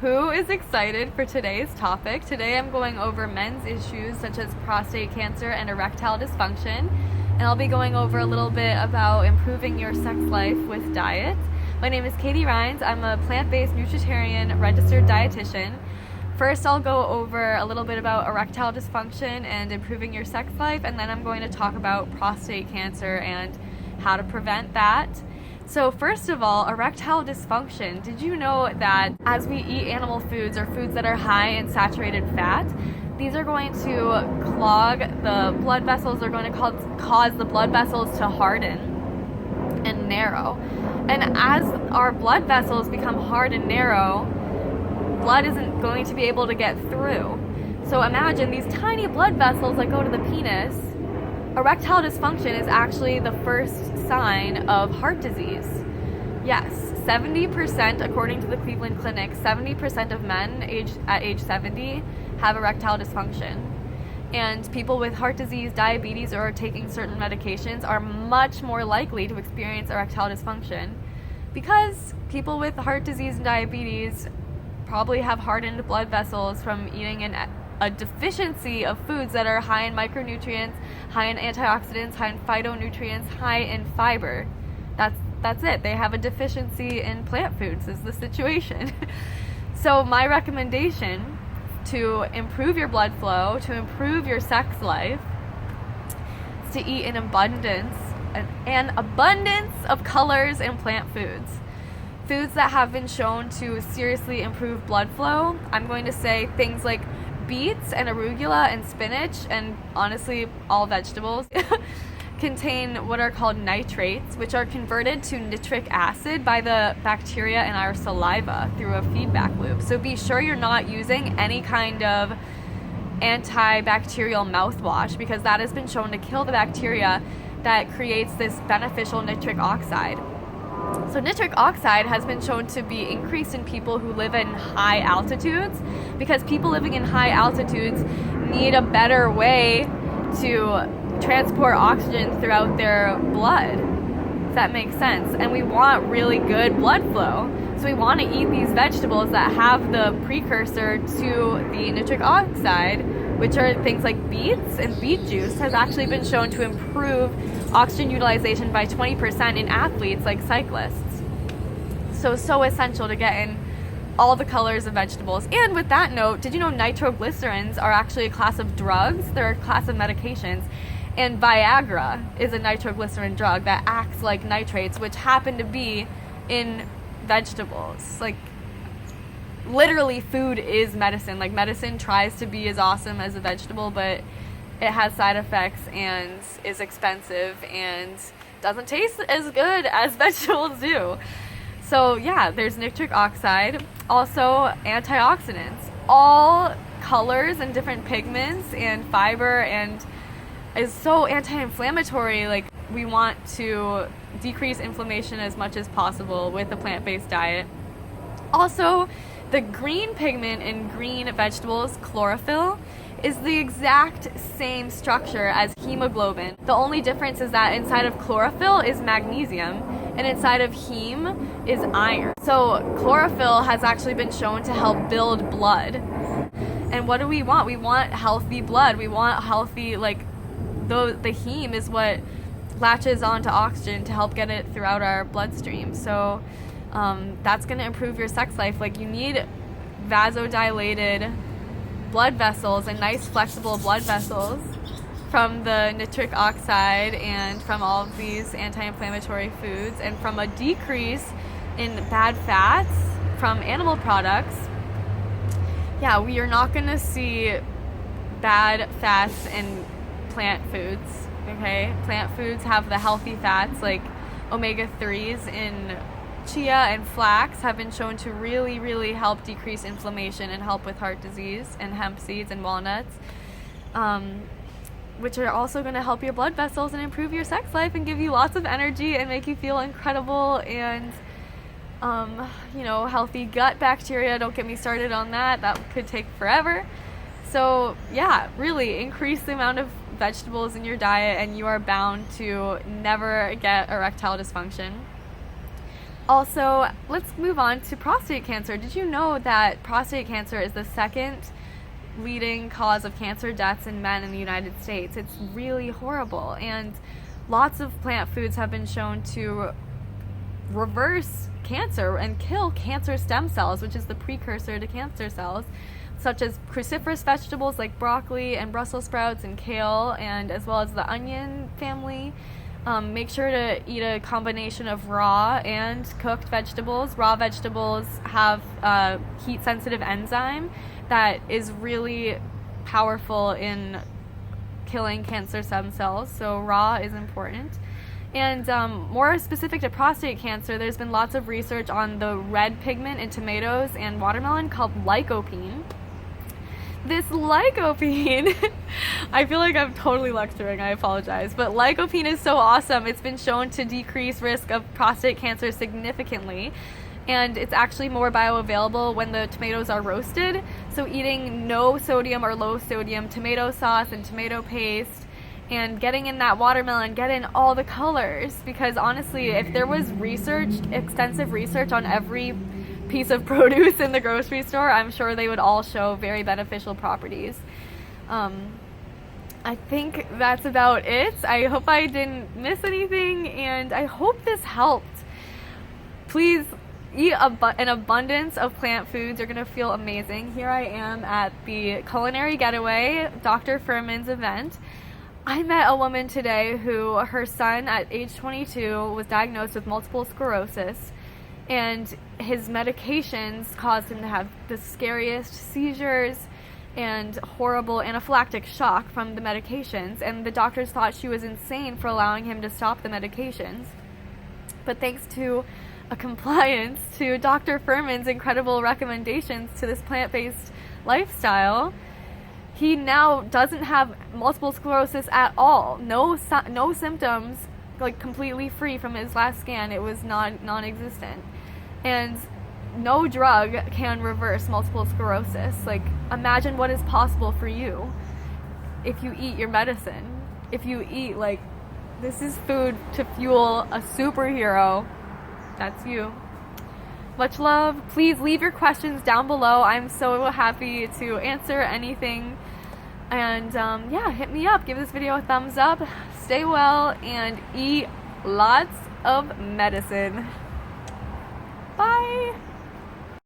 Who is excited for today's topic? Today I'm going over men's issues such as prostate cancer and erectile dysfunction, and I'll be going over a little bit about improving your sex life with diet. My name is Katie Reines. I'm a plant-based nutritarian registered dietitian. First, I'll go over a little bit about erectile dysfunction and improving your sex life, and then I'm going to talk about prostate cancer and how to prevent that. So first of all, erectile dysfunction. Did you know that as we eat animal foods or foods that are high in saturated fat, these are going to clog the blood vessels, they're going to cause the blood vessels to harden and narrow. And as our blood vessels become hard and narrow, blood isn't going to be able to get through. So imagine these tiny blood vessels that go to the penis. Erectile dysfunction is actually the first sign of heart disease. Yes, 70%, according to the Cleveland Clinic, 70% of men at age 70 have erectile dysfunction. And people with heart disease, diabetes, or taking certain medications are much more likely to experience erectile dysfunction because people with heart disease and diabetes probably have hardened blood vessels from eating a deficiency of foods that are high in micronutrients, high in antioxidants, high in phytonutrients, high in fiber. That's it. They have a deficiency in plant foods is the situation. So my recommendation to improve your blood flow, to improve your sex life, is to eat an abundance of colors and plant foods. Foods that have been shown to seriously improve blood flow. I'm going to say things like beets and arugula and spinach, and honestly all vegetables contain what are called nitrates, which are converted to nitric acid by the bacteria in our saliva through a feedback loop. So be sure you're not using any kind of antibacterial mouthwash, because that has been shown to kill the bacteria that creates this beneficial nitric oxide. So nitric oxide has been shown to be increased in people who live in high altitudes, because people living in high altitudes need a better way to transport oxygen throughout their blood, if that makes sense. And we want really good blood flow. So we want to eat these vegetables that have the precursor to the nitric oxide, which are things like beets, and beet juice has actually been shown to improve oxygen utilization by 20% in athletes like cyclists. So essential to get in all the colors of vegetables. And with that note, did you know nitroglycerins are actually a class of drugs? They're a class of medications. And Viagra is a nitroglycerin drug that acts like nitrates, which happen to be in vegetables. Like, literally, food is medicine. Like, medicine tries to be as awesome as a vegetable, but it has side effects and is expensive and doesn't taste as good as vegetables do. So yeah, there's nitric oxide, also antioxidants, all colors and different pigments and fiber, and is so anti-inflammatory. Like, we want to decrease inflammation as much as possible with a plant-based diet. Also, the green pigment in green vegetables, chlorophyll, is the exact same structure as hemoglobin. The only difference is that inside of chlorophyll is magnesium, and inside of heme is iron. So chlorophyll has actually been shown to help build blood. And what do we want? We want healthy blood. We want healthy, the heme is what latches onto oxygen to help get it throughout our bloodstream. So that's going to improve your sex life. Like, you need vasodilated blood vessels and nice flexible blood vessels from the nitric oxide and from all of these anti-inflammatory foods, and from a decrease in bad fats from animal products. Yeah, we are not going to see bad fats in plant foods, okay? Plant foods have the healthy fats, like omega-3s in chia and flax have been shown to really, really help decrease inflammation and help with heart disease, and hemp seeds and walnuts, which are also going to help your blood vessels and improve your sex life and give you lots of energy and make you feel incredible, and healthy gut bacteria. Don't get me started on that. That could take forever. So yeah, really increase the amount of vegetables in your diet and you are bound to never get erectile dysfunction. Also, let's move on to prostate cancer. Did you know that prostate cancer is the second leading cause of cancer deaths in men in the United States? It's really horrible, and lots of plant foods have been shown to reverse cancer and kill cancer stem cells, which is the precursor to cancer cells, such as cruciferous vegetables like broccoli and Brussels sprouts and kale, and as well as the onion family. Make sure to eat a combination of raw and cooked vegetables. Raw vegetables have a heat-sensitive enzyme that is really powerful in killing cancer stem cells, so raw is important. And more specific to prostate cancer, there's been lots of research on the red pigment in tomatoes and watermelon called lycopene. This lycopene, I feel like I'm totally lecturing, I apologize, but lycopene is so awesome. It's been shown to decrease risk of prostate cancer significantly, and it's actually more bioavailable when the tomatoes are roasted. So eating no sodium or low sodium tomato sauce and tomato paste, and getting in that watermelon, get in all the colors, because honestly, if there was extensive research on every piece of produce in the grocery store, I'm sure they would all show very beneficial properties. I think that's about it. I hope I didn't miss anything, and I hope this helped. Please eat an abundance of plant foods. You're going to feel amazing. Here I am at the Culinary Getaway, Dr. Furman's event. I met a woman today who, her son at age 22 was diagnosed with multiple sclerosis, and his medications caused him to have the scariest seizures and horrible anaphylactic shock from the medications, and the doctors thought she was insane for allowing him to stop the medications. But thanks to a compliance to Dr. Furman's incredible recommendations to this plant-based lifestyle, he now doesn't have multiple sclerosis at all. No symptoms, like completely free from his last scan. It was non-existent. And no drug can reverse multiple sclerosis. Like, imagine what is possible for you if you eat your medicine. If you eat, like, this is food to fuel a superhero. That's you. Much love. Please leave your questions down below. I'm so happy to answer anything. And yeah, hit me up. Give this video a thumbs up. Stay well and eat lots of medicine.